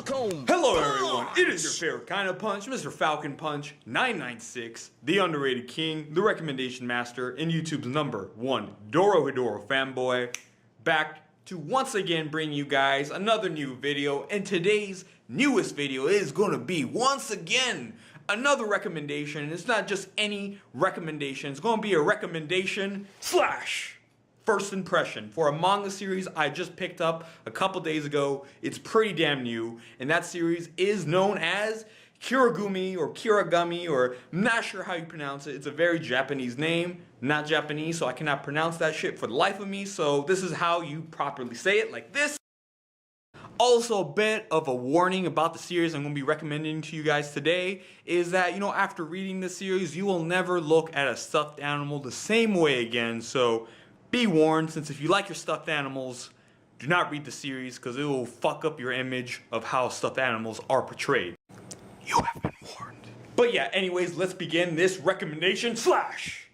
Hello everyone, it is your favorite kind of punch, Mr. Falcon Punch 996, the underrated king, the recommendation master, and YouTube's #1 Dorohedoro fanboy, back to once again bring you guys another new video. And today's newest video is going to be once again another recommendation. And it's not just any recommendation, it's going to be a recommendation slash first impression for a manga series I just picked up a couple days ago. It's pretty damn new, and that series is known as Kigurumi or Kirigami, or I'm not sure how you pronounce it. It's a very Japanese name, not Japanese, so I cannot pronounce that shit for the life of me. So this is how you properly say it, like this. Also, a bit of a warning about the series I'm going to be recommending to you guys today is that, you know, after reading this series, you will never look at a stuffed animal the same way again. So be warned, since if you like your stuffed animals, do not read the series because it will fuck up your image of how stuffed animals are portrayed. You have been warned. But yeah, anyways, let's begin this recommendation slash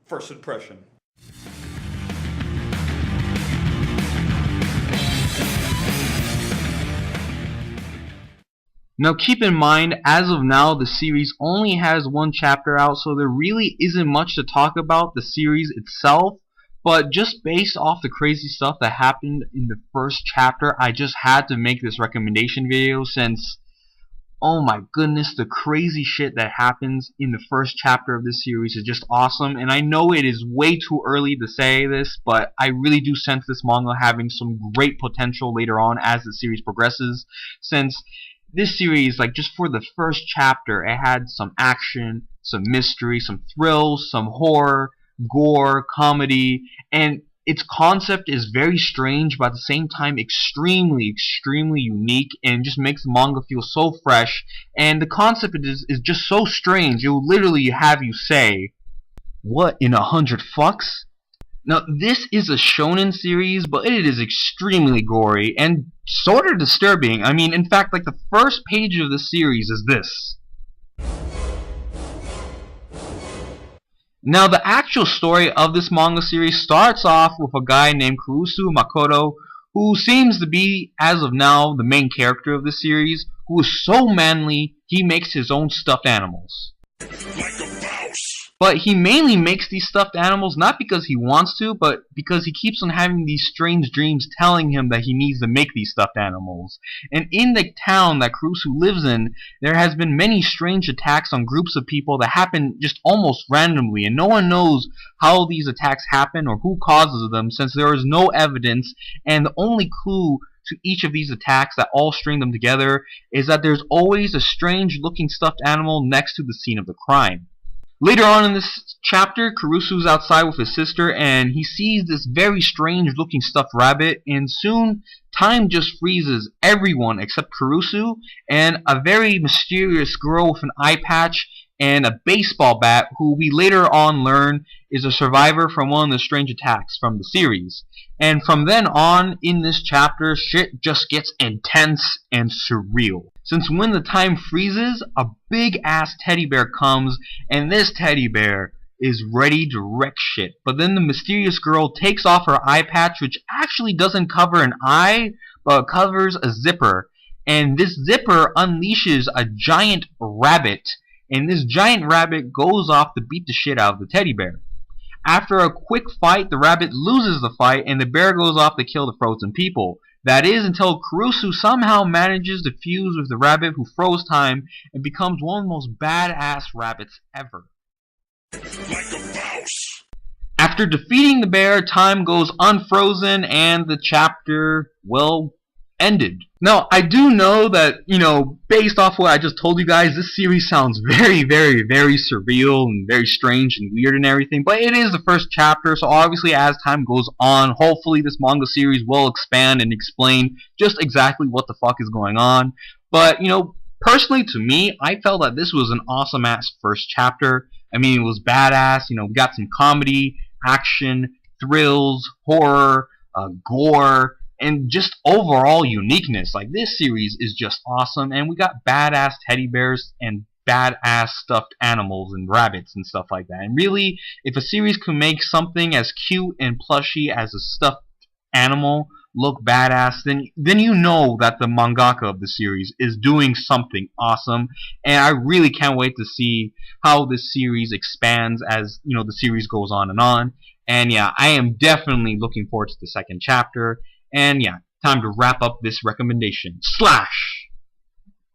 first impression. Now keep in mind, as of now, the series only has one chapter out, so there really isn't much to talk about the series itself. But just based off the crazy stuff that happened in the first chapter, I just had to make this recommendation video since, oh my goodness, the crazy shit that happens in the first chapter of this series is just awesome. And I know it is way too early to say this, but I really do sense this manga having some great potential later on as the series progresses, since this series, like, just for the first chapter, it had some action, some mystery, some thrills, some horror, gore, comedy, and its concept is very strange but at the same time extremely unique, and just makes the manga feel so fresh. And the concept is just so strange, it will literally have you say, what in 100 fucks? Now this is a shonen series, but it is extremely gory and sort of disturbing. I mean, in fact, like, the first page of the series is this. Now, the actual story of this manga series starts off with a guy named Kurusu Makoto, who seems to be, as of now, the main character of the series, who is so manly, he makes his own stuffed animals. Like a mouse. But he mainly makes these stuffed animals not because he wants to, but because he keeps on having these strange dreams telling him that he needs to make these stuffed animals. And in the town that Kurusu lives in, there has been many strange attacks on groups of people that happen just almost randomly, and no one knows how these attacks happen or who causes them, since there is no evidence, and the only clue to each of these attacks that all string them together is that there's always a strange looking stuffed animal next to the scene of the crime. Later on in this chapter, Kurusu's outside with his sister, and he sees this very strange looking stuffed rabbit, and soon time just freezes everyone except Kurusu and a very mysterious girl with an eye patch and a baseball bat, who we later on learn is a survivor from one of the strange attacks from the series. And from then on, in this chapter, shit just gets intense and surreal. Since when the time freezes, a big ass teddy bear comes, and this teddy bear is ready to wreck shit. But then the mysterious girl takes off her eye patch, which actually doesn't cover an eye, but covers a zipper. And this zipper unleashes a giant rabbit, and this giant rabbit goes off to beat the shit out of the teddy bear. After a quick fight, the rabbit loses the fight, and the bear goes off to kill the frozen people. That is, until Kurusu somehow manages to fuse with the rabbit who froze time and becomes one of the most badass rabbits ever. Like a mouse. After defeating the bear, time goes unfrozen and the chapter, well, ended. Now, I do know that, you know, based off what I just told you guys, this series sounds very surreal and very strange and weird and everything, but it is the first chapter, so obviously as time goes on, hopefully this manga series will expand and explain just exactly what the fuck is going on. But, you know, personally to me, I felt that this was an awesome ass first chapter. I mean, it was badass, you know, we got some comedy, action, thrills, horror, gore, and just overall uniqueness. Like, this series is just awesome, and we got badass teddy bears and badass stuffed animals and rabbits and stuff like that. And really, if a series could make something as cute and plushy as a stuffed animal look badass, then you know that the mangaka of the series is doing something awesome. And I really can't wait to see how this series expands as the series goes on and on. And yeah, I am definitely looking forward to the second chapter. And yeah, time to wrap up this recommendation /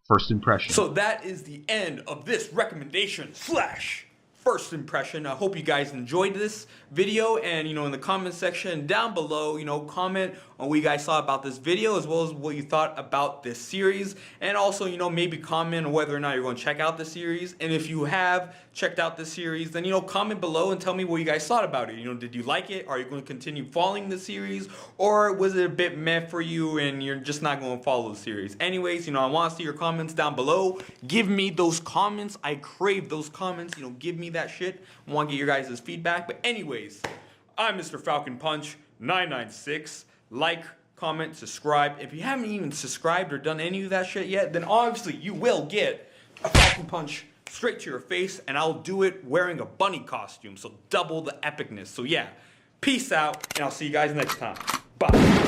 first impression. So that is the end of this recommendation / first impression. I hope you guys enjoyed this video, and in the comment section down below, comment on what you guys thought about this video, as well as what you thought about this series, and also maybe comment on whether or not you're going to check out the series. And if you have checked out the series, then comment below and tell me what you guys thought about it. Did you like it? Are you going to continue following the series, or was it a bit meh for you and you're just not going to follow the series? Anyways, I want to see your comments down below. Give me those comments. I crave those comments. Give me that shit. I want to get your guys' feedback. But anyways, I'm Mr. Falcon Punch 996. Like, comment, subscribe. If you haven't even subscribed or done any of that shit yet, then obviously you will get a Falcon Punch straight to your face, and I'll do it wearing a bunny costume, so double the epicness. So yeah, peace out, and I'll see you guys next time. Bye.